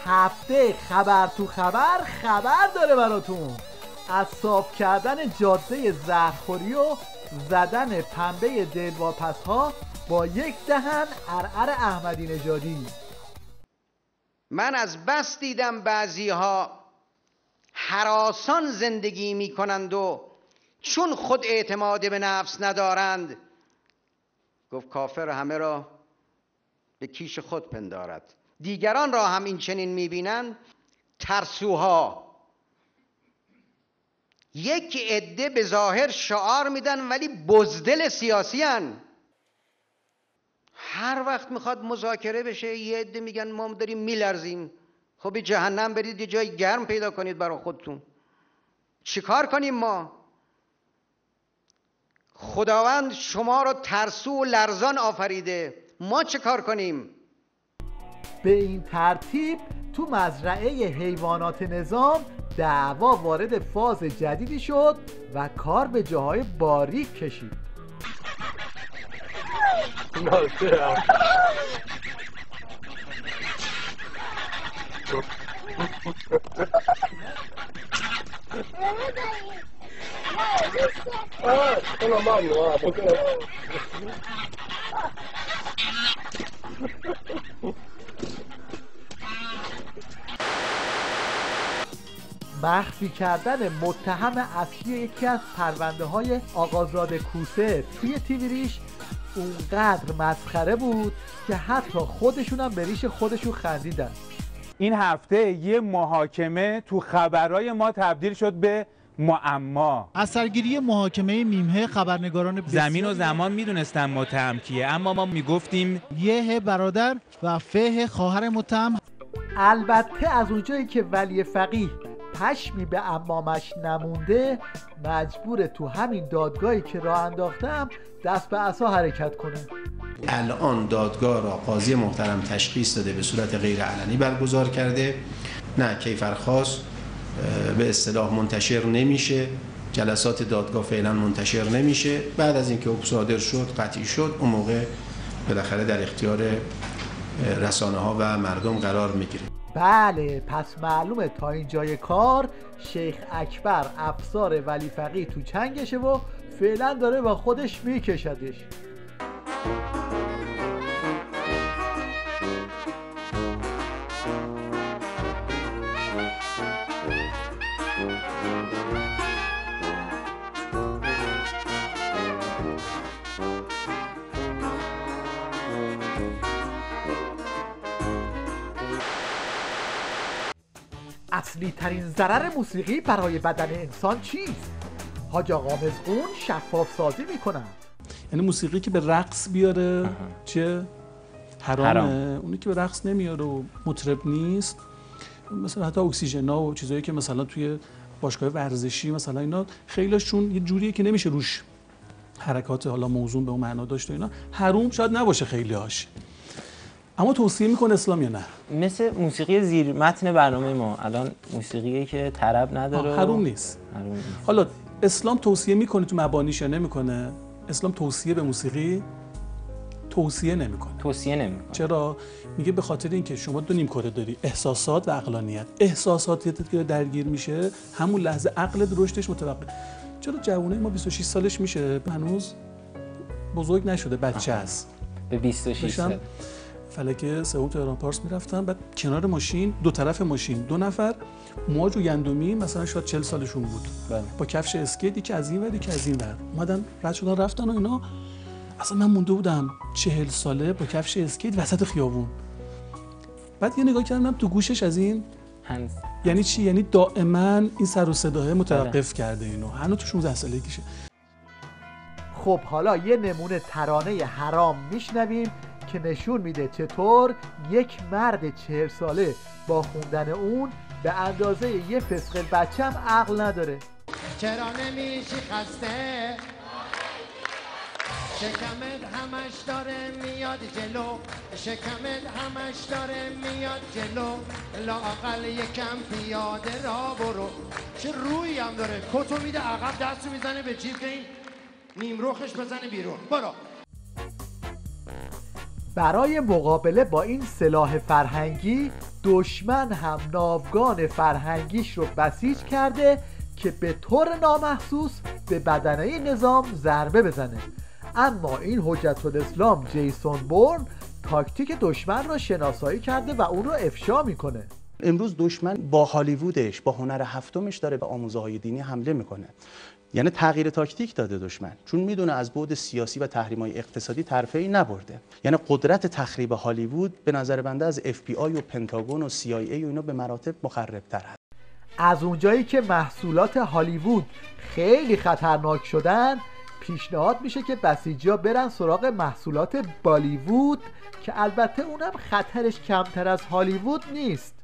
هفته خبر تو خبر داره براتون. از صاف کردن جاده زهرخوری و زدن پنبه دلواپس ها با یک دهن عرعر احمدی نژادی. من از بس دیدم بعضی ها هراسان زندگی می کنند و چون خود اعتماد به نفس ندارند، گفت کافر همه را به کیش خود پندارد. دیگران را هم این چنین می بینند. ترسوها یک عده به ظاهر شعار میدن ولی بزدل سیاسی هن. هر وقت میخواد مذاکره بشه یه عده میگن ما داریم میلرزیم. خب به جهنم برید، یه جای گرم پیدا کنید برای خودتون. چیکار کنیم ما؟ خداوند شما رو ترسو و لرزان آفریده، ما چه کار کنیم؟ به این ترتیب تو مزرعه حیوانات نظام دعوا وارد فاز جدیدی شد و کار به جاهای باریک کشید. مخفی کردن متهم اصلی یکی از پرونده های آقازاده کوسه توی تیویریش اونقدر مسخره بود که حتی خودشون هم به ریش خودشون خندیدن. این هفته یه محاکمه تو خبرهای ما تبدیل شد به معما. از سرگیری محاکمه میمه خبرنگاران زمین و زمان میدونستن متهم کیه، اما ما میگفتیم یه برادر و فه خواهر متهم. البته از اونجایی که ولی فقیه پشمی به عمامش نمونده، مجبوره تو همین دادگاهی که راه انداختم دست به عصا حرکت کنه. الان دادگاه را قاضی محترم تشخیص داده به صورت غیر علنی برگزار کرده. نه کیفرخواست به اصطلاح منتشر نمیشه، جلسات دادگاه فعلا منتشر نمیشه. بعد از اینکه حکم صادر شد قطعی شد، اون موقع بالاخره در اختیار رسانه ها و مردم قرار میگیره. بله، پس معلومه تا اینجای کار شیخ اکبر افسار ولی فقیه تو چنگشه و فعلا داره با خودش میکشدش. اصلی ترین ضرر موسیقی برای بدن انسان چیست؟ حاج آقا مزغون شفاف سازی میکنند. یعنی موسیقی که به رقص بیاره چه حرامه. اونی که به رقص نمیاره و مطرب نیست، مثلا حتی اکسیژنا و چیزایی که مثلا توی باشگاه ورزشی مثلا اینا خیلیشون یه جوریه که نمیشه روش حرکات حالا موزون به اون معنا داشت و اینا، حرام شاید نباشه خیلی هاش، اما توصیه میکنه اسلام یا نه؟ مثل موسیقی زیر متن برنامه ما الان موسیقی که طرب نداره حرام نیست. حالا اسلام توصیه میکنه تو مبانیش یا نمیکنه؟ اسلام توصیه به موسیقی توصیه نمیکنه. چرا؟ میگه به خاطر اینکه شما دو نیمکره داری، احساسات و عقلانیت. احساساتی که درگیر میشه همون لحظه عقلت رشدش متوقف. چرا جوونه ما 26 سالش میشه هنوز بزرگ نشده، بچه است. به 26 سال فلک سوم تهران پارس میرفتن، بعد کنار ماشین دو طرف ماشین دو نفر موج و گندمی مثلا شاید 40 سالشون بود. با کفش اسکیت که از این ور که از این ور اومدن رد شدن رفتن و اینا. اصلا من مونده بودم 40 ساله با کفش اسکیت وسط خیابون. بعد یه نگاه کردم تو گوشش از این هنز. یعنی چی؟ یعنی دائما این سر و صداه متوقف کرده اینو. هنوز تو 16 سالگیشه. خب حالا یه نمونه ترانه حرام میشنویم که نشون میده چطور یک مرد 40 ساله با خوندن اون به اندازه یه فسقل بچه هم عقل نداره. چرا نمیشی خسته؟ شکمت همش داره میاد جلو، شکمت همش داره میاد جلو، لااقل یکم پیاده را برو. چه رویی هم داره، کتو میده عقب، دستو میزنه به جیب که این نیم رخش بزنه بیرون. برو. برای مقابله با این سلاح فرهنگی دشمن هم ناوگان فرهنگیش رو بسیج کرده که به طور نامحسوس به بدنه نظام ضربه بزنه. اما این حجت الاسلام جیسون بورن تاکتیک دشمن را شناسایی کرده و اون رو افشا میکنه. امروز دشمن با هالیوودش، با هنر هفتمش داره به آموزه‌های دینی حمله میکنه. یعنی تغییر تاکتیک داده دشمن، چون میدونه از بعد سیاسی و تحریم‌های اقتصادی طرفی نبرده. یعنی قدرت تخریب هالیوود به نظر بنده از FBI و پنتاگون و CIA و اینا به مراتب مخرب‌تر هست. از اونجایی که محصولات هالیوود خیلی خطرناک شدن، پیشنهاد میشه که بسیجی‌ها برن سراغ محصولات بالیوود که البته اونم خطرش کمتر از هالیوود نیست.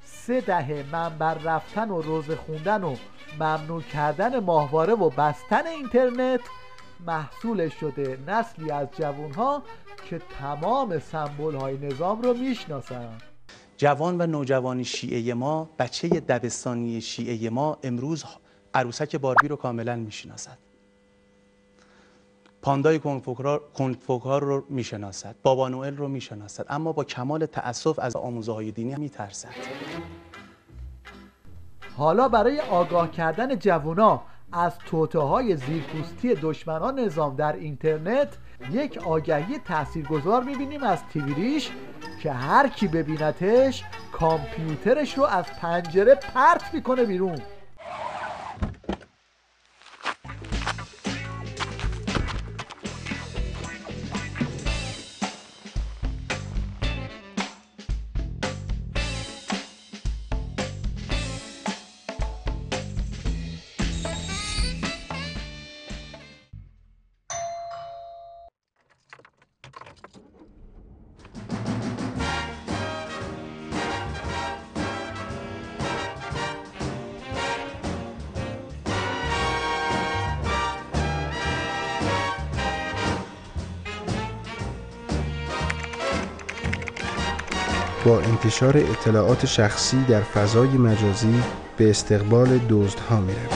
سه دهه منبر رفتن و روزه خوندن و ممنوع کردن ماهواره و بستن اینترنت محصول شده نسلی از جوانها که تمام سمبول‌های نظام رو میشناسن. جوان و نوجوانی شیعه ما، بچه دبستانی شیعه ما امروز عروسک باربی رو کاملا میشناسد. پاندای کنفوکار رو میشناسد، بابا نوئل رو میشناسد، اما با کمال تأسف از آموزه‌های دینی میترسد. حالا برای آگاه کردن جوونا از توطئه‌های زیرپوستی دشمنان نظام در اینترنت یک آگهی تاثیرگذار می‌بینیم از تیوی ریش که هر کی ببینتش کامپیوترش رو از پنجره پرت میکنه بیرون. با انتشار اطلاعات شخصی در فضای مجازی به استقبال دزدها می‌رویم.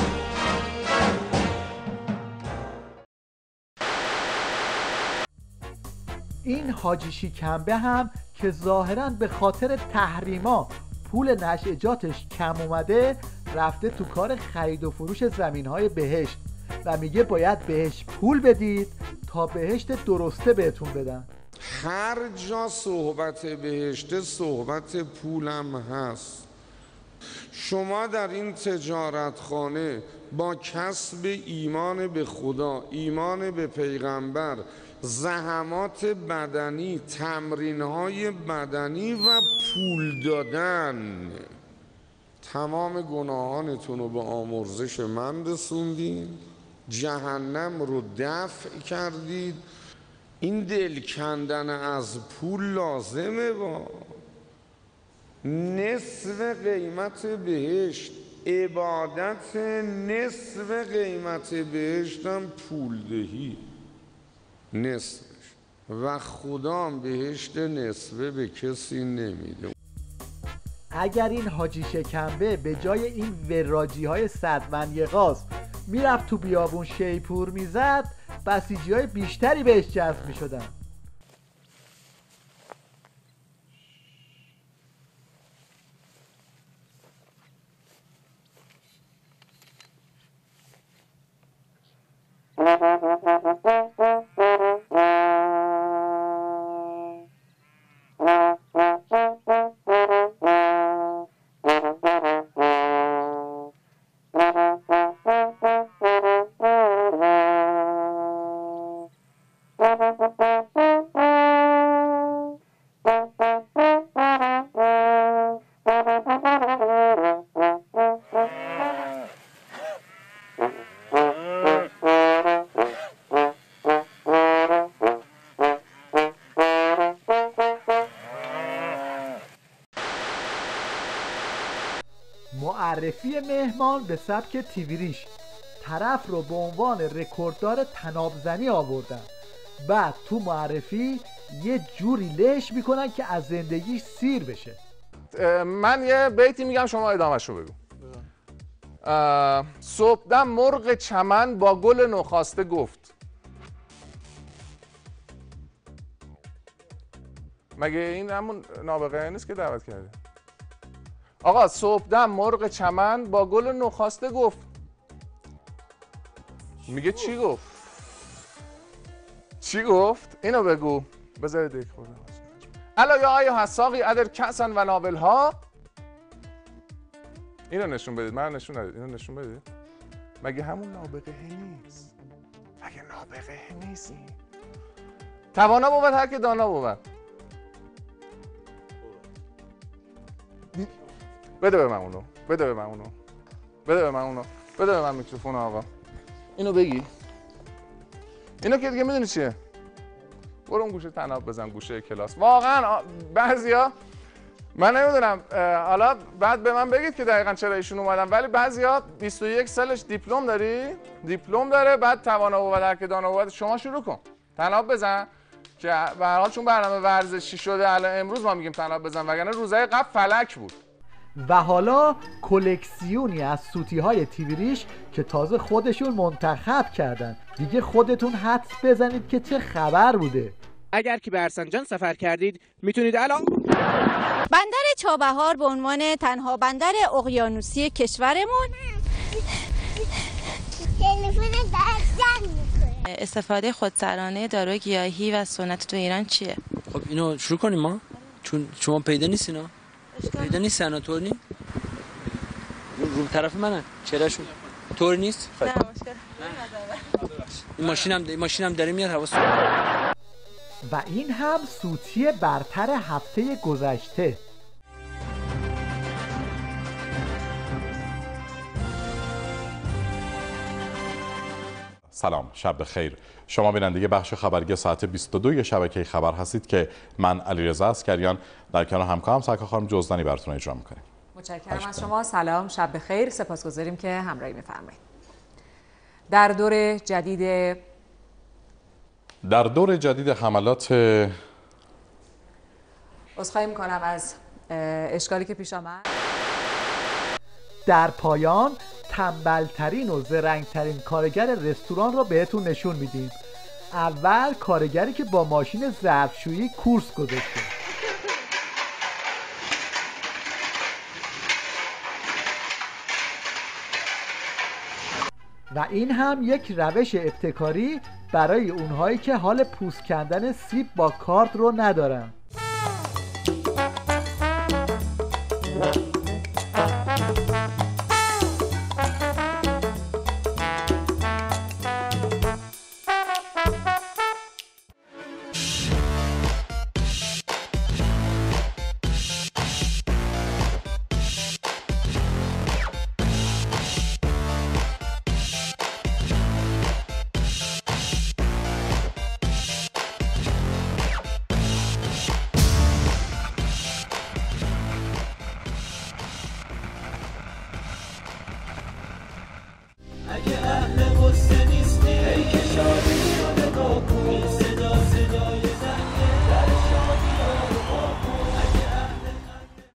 این حاجی شیکنبه هم که ظاهراً به خاطر تحریما پول نشئجاتش کم اومده رفته تو کار خرید و فروش زمین‌های بهشت و میگه باید بهش پول بدید تا بهشت درسته بهتون بدن. هر جا صحبت بهشت صحبت پولم هست. شما در این تجارتخانه با کسب ایمان به خدا، ایمان به پیغمبر، زحمات بدنی، تمرینهای بدنی و پول دادن تمام گناهانتون رو به آمرزش من رسوندین، جهنم رو دفع کردید. این دل کندن از پول لازمه. با نصف قیمت بهشت، عبادت نصف قیمت بهشت هم پول دهی نصفش، و خدا بهشت نصفه به کسی نمیده. اگر این حاجی شکنبه به جای این وراجی های صدمنیقاس میرفت تو بیابون شیپور میزد، بسیجی های بیشتری بهش جذب میشدن. معرفی مهمان به سبک تیویریش. طرف رو به عنوان رکورددار طنابزنی آوردن. بعد تو معرفی یه جوری لش میکنن که از زندگیش سیر بشه. من یه بیتی میگم شما ادامه‌شو بگو. صبحدم مرغ چمن با گل نوخاسته گفت. مگه این همون نابغه نیست که دعوت کرده؟ آقا صبحدم مرغ چمن با گل نوخاسته گفت. میگه چی گفت؟ چی گفت؟ اینو بگو. بذارید یک خورده. الا یا آیا حساقی ادر کسن و نابل ها. اینو نشون بدید. من نشون ندید. اینو نشون بدید. مگه همون نابغه نیست؟ مگه نابغه نیست این؟ توانا بود هر که دانا بود. بده به من اونو. بده به من اونو. بده به من اونو. بده به من میکروفون آقا. اینو بگی. اینو که دیگه میدونی چیه؟ برو اون گوشه طناب بزن، گوشه کلاس. واقعا بعضیا من نمیدونم، حالا بعد به من بگید که دقیقاً چرا ایشون اومدن، ولی بعضیا 21 سالش دیپلم داری؟ دیپلم داره، بعد توانا بود هر که دانا بود. شما شروع کن. طناب بزن که به هر حال چون برنامه ورزشی شده الان امروز ما میگیم طناب بزن، وگرنه روزهای قبل فلک بود. و حالا کلکسیونی از سوتی‌های تیویریش که تازه خودشون منتخب کردن. دیگه خودتون حدس بزنید که چه خبر بوده. اگر که به ارسنجان سفر کردید میتونید الان بندر چابهار به عنوان تنها بندر اقیانوسی کشورمون استفاده خودسرانه داروی گیاهی و سنتی تو ایران چیه؟ خب اینو شروع کنیم ما، چون شما پیدا نیست اینا. پیدا نیست سناتور نی؟ رو طرف منن. چراشون؟ طور نیست؟ نه مشکل. این ماشینم داره میاد حواس. و این هم سوتی برتر هفته گذشته. سلام، شب بخیر. شما بیننده بخش خبری ساعت 22 شبکه خبر هستید که من علیرضا عسکریان در کنار همکارم سرکار خانم جزدانی براتون اجرا می‌کنیم. متشکرم از شما. سلام، شب بخیر. سپاسگزاریم که همراهی می‌فرمایید. در دور جدید حملات عذرخواهی می‌کنم از اشکالی که پیش آمد. در پایان تنبلترین و زرنگترین کارگر رستوران رو بهتون نشون میدیم. اول کارگری که با ماشین ظرفشویی کورس گذاشته. و این هم یک روش ابتکاری برای اونهایی که حال پوست کندن سیب با کارد رو ندارن. اگه اهل قصه نیستی ای که شادی رو نگاه کن